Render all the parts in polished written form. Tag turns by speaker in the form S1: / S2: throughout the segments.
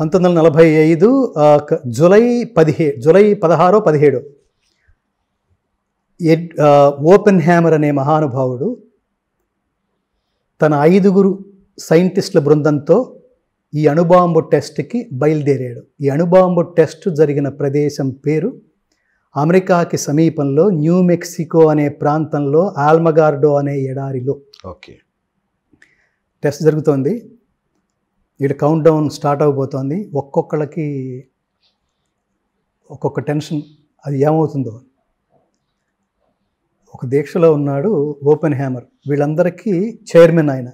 S1: 1945 July 16, 17 open hammer అనే మహానుభావుడు తన 5 సైంటిస్టుల బృందంతో ఈ అణుబాంబు టెస్ట్కి బయలుదేరాడు. ఈ అణుబాంబు టెస్ట్ జరిగిన ప్రదేశం పేరు అమెరికాకి సమీపంలో న్యూ మెక్సికో అనే ప్రాంతంలో ఆల్మగార్డో అనే ఎడారిలో.
S2: ఓకే,
S1: టెస్ట్ జరుగుతోంది. ఇక్కడ కౌంట్ డౌన్ స్టార్ట్ అవబోతోంది. ఒక్కొక్కళ్ళకి ఒక్కొక్క టెన్షన్, అది ఏమవుతుందో. ఒక దీక్షలో ఉన్నాడు ఓపెన్ హ్యామర్. వీళ్ళందరికీ చైర్మన్ ఆయన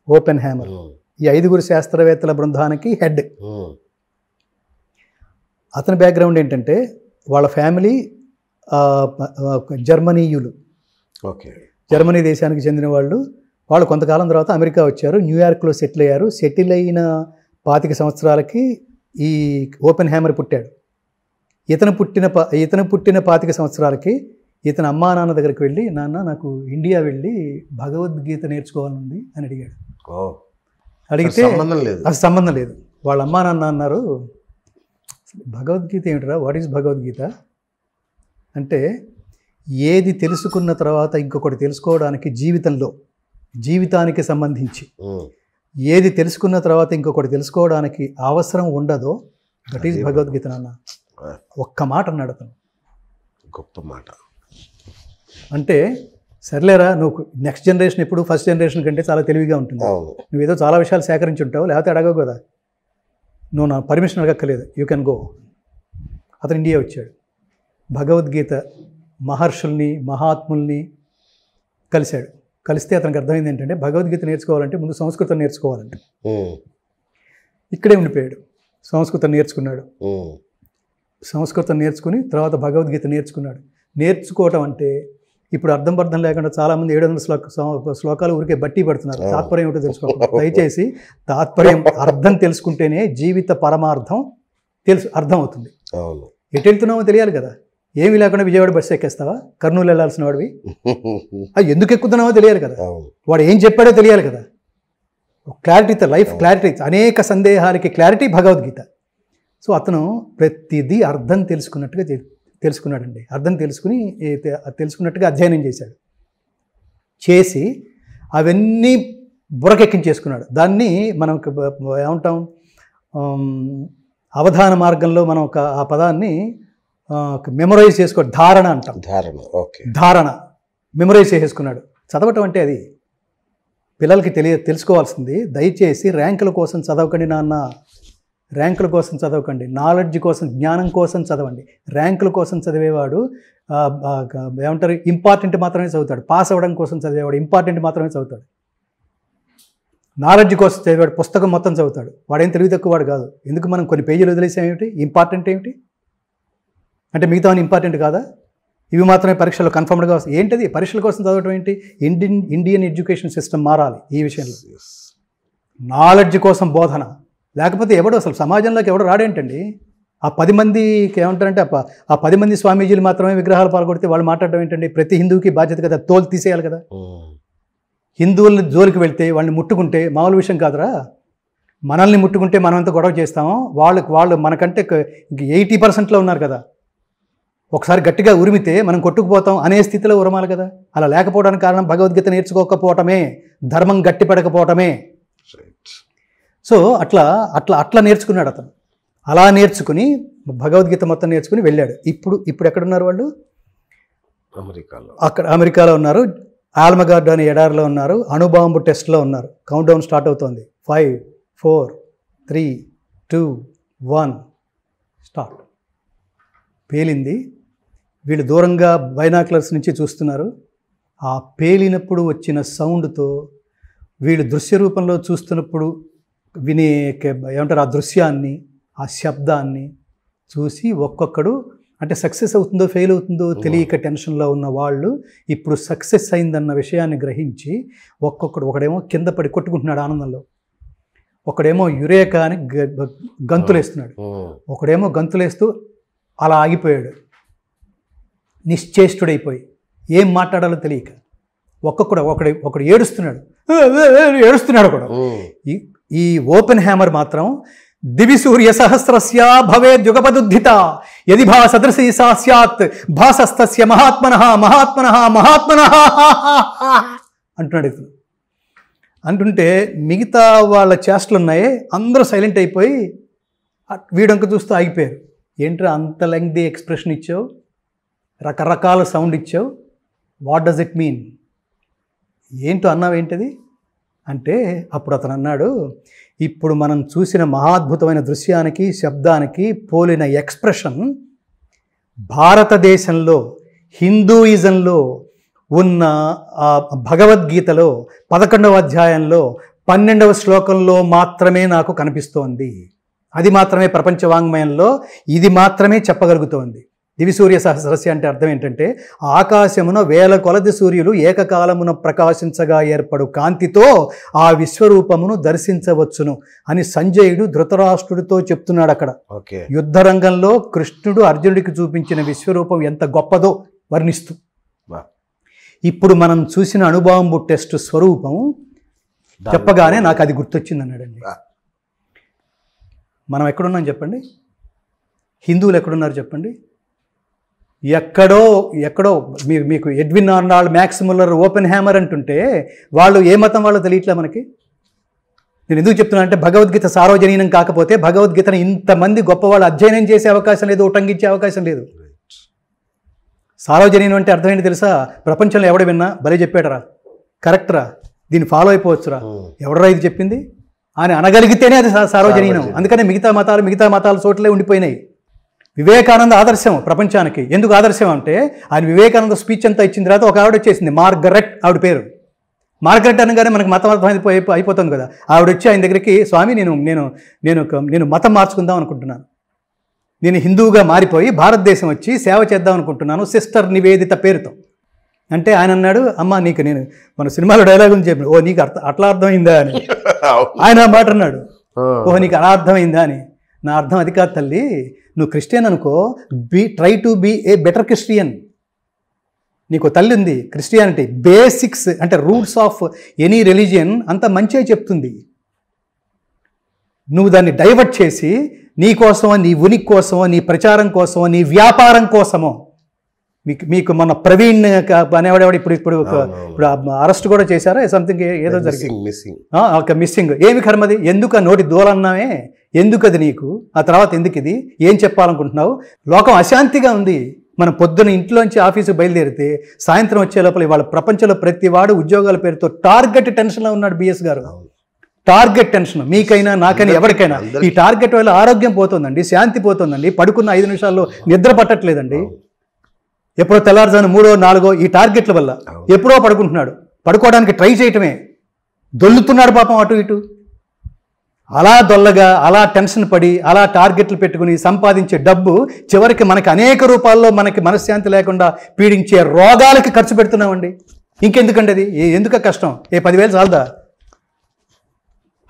S1: ఓపెన్ హ్యామర్. ఈ 5 శాస్త్రవేత్తల బృందానికి హెడ్. అతని బ్యాక్గ్రౌండ్ ఏంటంటే వాళ్ళ ఫ్యామిలీ జర్మనీయులు.
S2: ఓకే,
S1: జర్మనీ దేశానికి చెందిన వాళ్ళు. వాళ్ళు కొంతకాలం తర్వాత అమెరికా వచ్చారు, న్యూయార్క్లో సెటిల్ అయ్యారు. సెటిల్ అయిన 25 సంవత్సరాలకి ఈ ఓపెన్ హ్యామర్ పుట్టాడు. ఇతను పుట్టిన 25 సంవత్సరాలకి ఇతను అమ్మా నాన్న దగ్గరికి వెళ్ళి, నాన్న నాకు ఇండియా వెళ్ళి భగవద్గీత నేర్చుకోవాలనుంది అని అడిగాడు. అడిగితే అసలు సంబంధం లేదు. వాళ్ళ అమ్మా నాన్న అన్నారు, భగవద్గీత ఏమిట్రా, వాట్ ఈజ్ భగవద్గీత అంటే, ఏది తెలుసుకున్న తర్వాత ఇంకొకటి తెలుసుకోవడానికి జీవితానికి సంబంధించి ఏది తెలుసుకున్న తర్వాత ఇంకొకటి తెలుసుకోవడానికి అవసరం ఉండదో దట్ ఈజ్ భగవద్గీత నాన్న. ఒక్క మాట అన్నాడు అతను.
S2: గొప్ప మాట.
S1: అంటే సర్లేరా, నువ్వు నెక్స్ట్ జనరేషన్ ఎప్పుడు ఫస్ట్ జనరేషన్ కంటే చాలా తెలివిగా ఉంటుంది. నువ్వేదో చాలా విషయాలు సేకరించి ఉంటావు, లేకపోతే అడగవు కదా. నువ్వు నా పర్మిషన్ అడగక్కర్లేదు, యూ కెన్ గో. అతను ఇండియా వచ్చాడు. భగవద్గీత మహర్షుల్ని మహాత్ముల్ని కలిస్తే అతనికి అర్థమైంది ఏంటంటే, భగవద్గీత నేర్చుకోవాలంటే ముందు సంస్కృతం నేర్చుకోవాలంట. ఇక్కడే ఉండిపోయాడు. సంస్కృతం నేర్చుకున్నాడు. సంస్కృతం నేర్చుకుని తర్వాత భగవద్గీత నేర్చుకున్నాడు. నేర్చుకోవటం అంటే ఇప్పుడు అర్థం లేకుండా చాలామంది 700 శ్లోకాలు ఊరికే బట్టి పడుతున్నారు. తాత్పర్యం ఏమిటో తెలుసుకోవాలి. దయచేసి తాత్పర్యం అర్థం తెలుసుకుంటేనే జీవిత పరమార్థం అర్థం అవుతుంది. ఎటు వెళ్తున్నామో తెలియాలి కదా. ఏమీ లేకుండా విజయవాడ బస్సు ఎక్కేస్తావా? కర్నూలు వెళ్ళాల్సిన వాడివి, అది ఎందుకు ఎక్కుతున్నావో తెలియాలి కదా. వాడు ఏం చెప్పాడో తెలియాలి కదా. క్లారిటీతో లైఫ్ క్లారిటీ, అనేక సందేహాలకి క్లారిటీ భగవద్గీత. సో అతను ప్రతిదీ అర్థం తెలుసుకున్నాడండి. అర్థం తెలుసుకున్నట్టుగా అధ్యయనం చేసి అవన్నీ బుర్రకెక్కించేసుకున్నాడు. దాన్ని మనం ఏమంటాం, అవధాన మార్గంలో మనం ఆ పదాన్ని మెమరైజ్ చేసుకోవడం, ధారణ అంటాం. ధారణ మెమరైజ్ చేసేసుకున్నాడు. చదవటం అంటే అది పిల్లలకి తెలుసుకోవాల్సింది. దయచేసి ర్యాంకుల కోసం చదవకండి నాన్న, ర్యాంకుల కోసం చదవకండి. నాలెడ్జ్ కోసం, జ్ఞానం కోసం చదవండి. ర్యాంకుల కోసం చదివేవాడు ఏమంటారు, ఇంపార్టెంట్ మాత్రమే చదువుతాడు. పాస్ అవ్వడం కోసం చదివేవాడు ఇంపార్టెంట్ మాత్రమే చదువుతాడు. నాలెడ్జ్ కోసం చదివాడు పుస్తకం మొత్తం చదువుతాడు. వాడేం తెలివి తక్కువ వాడు కాదు. ఎందుకు మనం కొన్ని పేజీలు వదిలేసాం ఏమిటి? ఇంపార్టెంట్ ఏమిటి అంటే మిగతా ఇంపార్టెంట్ కాదా? ఇవి మాత్రమే పరీక్షలో కన్ఫర్మ్డ్గా వస్తాయి. ఏంటిది పరీక్షల కోసం చదవటం ఏంటి? ఇండియన్ ఎడ్యుకేషన్ సిస్టమ్ మారాలి ఈ విషయంలో. నాలెడ్జ్ కోసం బోధన, లేకపోతే ఎవడు అసలు సమాజంలోకి ఎవడు రాడేంటండి? ఆ 10 మందికి ఏమంటారంటే, ఆ 10 మంది స్వామీజీలు మాత్రమే విగ్రహాలు పాల్గొడితే వాళ్ళు మాట్లాడడం ఏంటండి? ప్రతి హిందువుకి బాధ్యత కదా, తోలు తీసేయాలి కదా. హిందువుల జోలికి వెళ్తే, వాళ్ళని ముట్టుకుంటే మామూలు విషయం కాదురా. మనల్ని ముట్టుకుంటే మనం ఎంత గొడవ చేస్తామో, వాళ్ళు మనకంటే 80%లో ఉన్నారు కదా. ఒకసారి గట్టిగా ఉరిమితే మనం కొట్టుకుపోతాం అనే స్థితిలో ఉరమాలి కదా. అలా లేకపోవడానికి కారణం భగవద్గీత నేర్చుకోకపోవటమే, ధర్మం గట్టిపడకపోవటమే. సో అట్లా నేర్చుకున్నాడు అతను. అలా నేర్చుకుని భగవద్గీత మొత్తం నేర్చుకుని వెళ్ళాడు. ఇప్పుడు ఎక్కడున్నారు వాళ్ళు? అమెరికాలో ఉన్నారు. ఆల్మగార్డ్ అనే ఎడారిలో ఉన్నారు. అణుబాంబు టెస్ట్లో ఉన్నారు. కౌంట్ డౌన్ స్టార్ట్ అవుతోంది. 5, 4, 3, 2, 1 స్టార్ట్. పేలింది. వీళ్ళు దూరంగా బైనాక్యులర్స్ నుంచి చూస్తున్నారు. ఆ పేలినప్పుడు వచ్చిన సౌండ్తో వీళ్ళు దృశ్య రూపంలో చూస్తున్నప్పుడు ఏమంటారు, ఆ దృశ్యాన్ని, ఆ శబ్దాన్ని చూసి ఒక్కొక్కడు అంటే సక్సెస్ అవుతుందో ఫెయిల్ అవుతుందో తెలియక టెన్షన్లో ఉన్న వాళ్ళు ఇప్పుడు సక్సెస్ అయిందన్న విషయాన్ని గ్రహించి ఒకడేమో కింద పడి కొట్టుకుంటున్నాడు ఆనందంలో, ఒకడేమో యురేకా అని గంతులేస్తున్నాడు, ఒకడేమో గంతులేస్తూ అలా ఆగిపోయాడు నిశ్చేష్టుడైపోయి, ఏం మాట్లాడాలో తెలియక. ఒకడు ఏడుస్తున్నాడు ఒకడు. ఈ ఓపెన్ హ్యామర్ మాత్రం దివి సూర్య సహస్రస్య భవేద్యుగపదుద్ధిత యది భా సదృశీ సా స్యాత్ భాసస్తస్య మహాత్మనః మహాత్మనః మహాత్మనః అంటున్నాడు ఇతను. అంటుంటే మిగతా వాళ్ళ చేష్టలు ఉన్నాయి, అందరూ సైలెంట్ అయిపోయి వీడంక చూస్తూ ఆగిపోయారు. ఏంట్రా అంత లెంగ్ది ఎక్స్ప్రెషన్ ఇచ్చావు, రకరకాల సౌండ్ ఇచ్చావు, వాట్ డస్ ఇట్ మీన్, ఏంటో అన్నావు ఏంటది అంటే అప్పుడు అతను అన్నాడు, ఇప్పుడు మనం చూసిన మహాద్భుతమైన దృశ్యానికి శబ్దానికి పోలిన ఎక్స్ప్రెషన్ భారతదేశంలో హిందూయిజంలో ఉన్న భగవద్గీతలో 11వ అధ్యాయంలో 12వ శ్లోకంలో మాత్రమే నాకు కనిపిస్తోంది. అది మాత్రమే ప్రపంచ వాంగ్మయంలో ఇది మాత్రమే చెప్పగలుగుతోంది. దివి సూర్య సహస్రస్య అంటే అర్థం ఏంటంటే ఆకాశమున వేల కొలది సూర్యులు ఏకకాలమున ప్రకాశించగా ఏర్పడు కాంతితో ఆ విశ్వరూపమును దర్శించవచ్చును అని సంజయుడు ధృతరాష్ట్రుడితో చెప్తున్నాడు. అక్కడ యుద్ధ రంగంలో కృష్ణుడు అర్జునుడికి చూపించిన విశ్వరూపం ఎంత గొప్పదో వర్ణిస్తూ, ఇప్పుడు మనం చూసిన అణుబాంబు టెస్ట్ స్వరూపం చెప్పగానే నాకు అది గుర్తొచ్చింది అన్నాడండి. మనం ఎక్కడున్నాం చెప్పండి, హిందువులు ఎక్కడున్నారు చెప్పండి, ఎక్కడో మీకు Edwin Arnold, max Muller, open hammer అంటుంటే వాళ్ళు ఏ మతం వాళ్ళో తెలియట్లే మనకి. నేను ఎందుకు చెప్తున్నా అంటే భగవద్గీత సార్వజనీనం కాకపోతే భగవద్గీతను ఇంతమంది గొప్పవాళ్ళు అధ్యయనం చేసే అవకాశం లేదు, ఉటంకించే అవకాశం లేదు. సార్వజనీనం అంటే అర్థం ఏంటి తెలుసా, ప్రపంచంలో ఎవడు విన్నా భలే చెప్పాడరా, కరెక్ట్రా, దీన్ని ఫాలో అయిపోవచ్చురా, ఎవడరా ఇది చెప్పింది అని అనగలిగితేనే అది సార్వజనీనం. అందుకనే మిగతా మతాలు చోట్లే ఉండిపోయినాయి. వివేకానంద ఆదర్శం ప్రపంచానికి. ఎందుకు ఆదర్శం అంటే ఆయన వివేకానంద స్పీచ్ అంతా ఇచ్చిన తర్వాత ఒక ఆవిడ వచ్చేసింది, మార్గరెట్ ఆవిడ పేరు. మార్గరెట్ అనగానే మనకు మతం అయిపోతుంది కదా. ఆవిడ వచ్చి ఆయన దగ్గరికి, స్వామి నేను మతం మార్చుకుందాం అనుకుంటున్నాను, నేను హిందువుగా మారిపోయి భారతదేశం వచ్చి సేవ చేద్దాం అనుకుంటున్నాను సిస్టర్ నివేదిత పేరుతో అంటే ఆయన అన్నాడు, అమ్మ నీకు నేను మన సినిమాలో డైలాగులు చెప్పాను, ఓ నీకు అట్లా అర్థమైందా అని ఆయన ఆ మాట అన్నాడు. ఓహో నీకు అలా అర్థమైందా అని. నా అర్థం అది కాదు తల్లి, నువ్వు క్రిస్టియన్ అనుకో, try to be a better Christian. నీకు తల్లి ఉంది, క్రిస్టియానిటీ బేసిక్స్ అంటే రూట్స్ ఆఫ్ ఎనీ రిలీజియన్ అంతా మంచిగా చెప్తుంది. నువ్వు దాన్ని డైవర్ట్ చేసి నీ కోసమో, నీ ఉనికి కోసమో, నీ ప్రచారం కోసమో, నీ వ్యాపారం కోసమో, మీకు మన ప్రవీణ్ అనేవాడు ఇప్పుడు అరెస్ట్ కూడా చేశారా సంథింగ్ ఏదో జరిగింది, మిస్సింగ్. ఏమి కర్మది, ఎందుకు నోటి దూలన్నామే, ఎందుకు అది నీకు, ఆ తర్వాత ఎందుకు ఇది, ఏం చెప్పాలనుకుంటున్నావు? లోకం అశాంతిగా ఉంది. మనం పొద్దున ఇంట్లోంచి ఆఫీసుకు బయలుదేరితే సాయంత్రం వచ్చే లోపల ఇవాళ ప్రపంచంలో ప్రతి వాడు ఉద్యోగాల పేరుతో టార్గెట్ టెన్షన్లో ఉన్నాడు. బిఎస్ గారు, టార్గెట్ టెన్షన్ మీకైనా నాకైనా ఎవరికైనా. ఈ టార్గెట్ వల్ల ఆరోగ్యం పోతుందండి, శాంతి పోతుందండి, పడుకున్న 5 నిమిషాల్లో నిద్ర పట్టట్లేదండి, ఎప్పుడో తెల్లారుజాను 3, 4 ఈ టార్గెట్ల వల్ల ఎప్పుడో పడుకుంటున్నాడు. పడుకోవడానికి ట్రై చేయటమే, దొల్లుతున్నాడు పాపం అటు ఇటు. అలా దొల్లగా, అలా టెన్షన్ పడి, అలా టార్గెట్లు పెట్టుకుని సంపాదించే డబ్బు చివరికి మనకి అనేక రూపాల్లో మనకి మనశ్శాంతి లేకుండా పీడించే రోగాలకి ఖర్చు పెడుతున్నామండి. ఇంకెందుకండి అది, ఎందుక కష్టం? 10,000 చాలదా?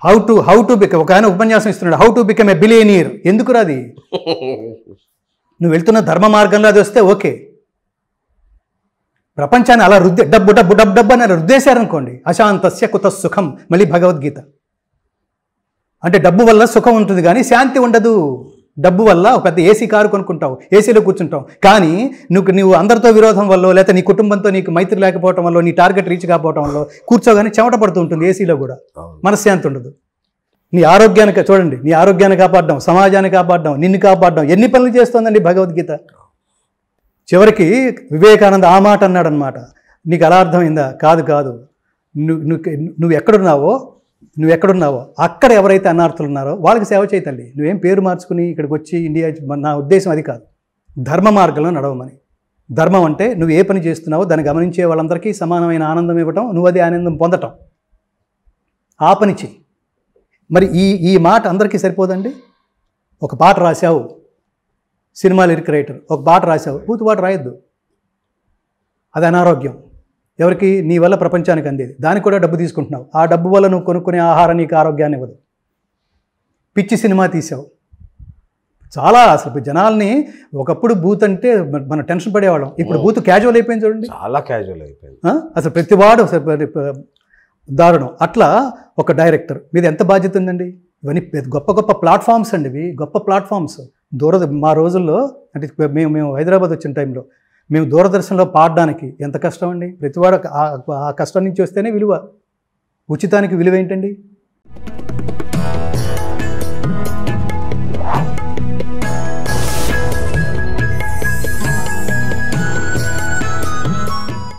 S1: హౌ టు బికమ్, ఒక ఆయన ఉపన్యాసం ఇస్తున్నాడు, how to become a billionaire. ఎందుకు రాది? నువ్వు వెళ్తున్న ధర్మ మార్గంలో అది వస్తే ఓకే. ప్రపంచాన్ని అలా డబ్బు డబ్బు డబ్బు డబ్బు అని రుద్దేశారనుకోండి, అశాంతస్య కుత సుఖం. మళ్ళీ భగవద్గీత అంటే డబ్బు వల్ల సుఖం ఉంటుంది కానీ శాంతి ఉండదు. డబ్బు వల్ల ఒక పెద్ద ఏసీ కారు కొనుక్కుంటావు, ఏసీలో కూర్చుంటావు, కానీ నువ్వు అందరితో విరోధం వల్ల, లేకపోతే నీ కుటుంబంతో నీకు మైత్రి లేకపోవడం వల్ల, నీ టార్గెట్ రీచ్ కాకపోవడం వల్ల కూర్చోగానే చెమట పడుతూ ఉంటుంది, ఏసీలో కూడా మనశ్శాంతి ఉండదు. నీ ఆరోగ్యానికి చూడండి, నీ ఆరోగ్యాన్ని కాపాడడం, సమాజాన్ని కాపాడడం, నిన్ను కాపాడడం, ఎన్ని పనులు చేస్తోందండి భగవద్గీత. చివరికి వివేకానంద ఆ మాట అన్నాడనమాట, నీకు అలా అర్థమైందా? కాదు, నువ్వు ఎక్కడున్నావో అక్కడ ఎవరైతే అన్నార్థులు ఉన్నారో వాళ్ళకి సేవ చేయి తల్లి. నువ్వేం పేరు మార్చుకుని ఇక్కడికి వచ్చి ఇండియా, నా ఉద్దేశం అది కాదు, ధర్మ మార్గంలో నడవమని. ధర్మం అంటే నువ్వు ఏ పని చేస్తున్నావో దాన్ని గమనించే వాళ్ళందరికీ సమానమైన ఆనందం ఇవ్వటం, నువ్వు అది ఆనందం పొందటం, ఆ పని చెయ్యి. మరి ఈ మాట అందరికీ సరిపోదండి. ఒక పాట రాశావు, సినిమా లిరిక్ రైటర్, ఒక పాట రాశావు, పూర్తి రాయొద్దు, అది అనారోగ్యం. ఎవరికి? నీ వల్ల ప్రపంచానికి అందేది, దానికి కూడా డబ్బు తీసుకుంటున్నావు. ఆ డబ్బు వల్ల నువ్వు కొనుక్కునే ఆహారం నీకు ఆరోగ్యాన్ని ఇవ్వదు. పిచ్చి సినిమా తీసావు. చాలా అసలు జనాల్ని ఒకప్పుడు బూత్ అంటే మనం టెన్షన్ పడేవాళ్ళం, ఇప్పుడు బూత్ క్యాజువల్ అయిపోయింది చూడండి, చాలా క్యాజువల్ అయిపోయింది. అసలు ప్రతివాడు దారుణం. అట్లా ఒక డైరెక్టర్ మీద ఎంత బాధ్యత ఉందండి? ఇవన్నీ గొప్ప గొప్ప ప్లాట్ఫామ్స్ అండి, ఇవి గొప్ప ప్లాట్ఫామ్స్. మా రోజుల్లో అంటే మేము హైదరాబాద్ వచ్చిన టైంలో మేము దూరదర్శన్లో పాడడానికి ఎంత కష్టం అండి. ప్రతివాడు ఆ కష్టం నుంచి వస్తేనే విలువ. ఉచితానికి విలువ ఏంటండి?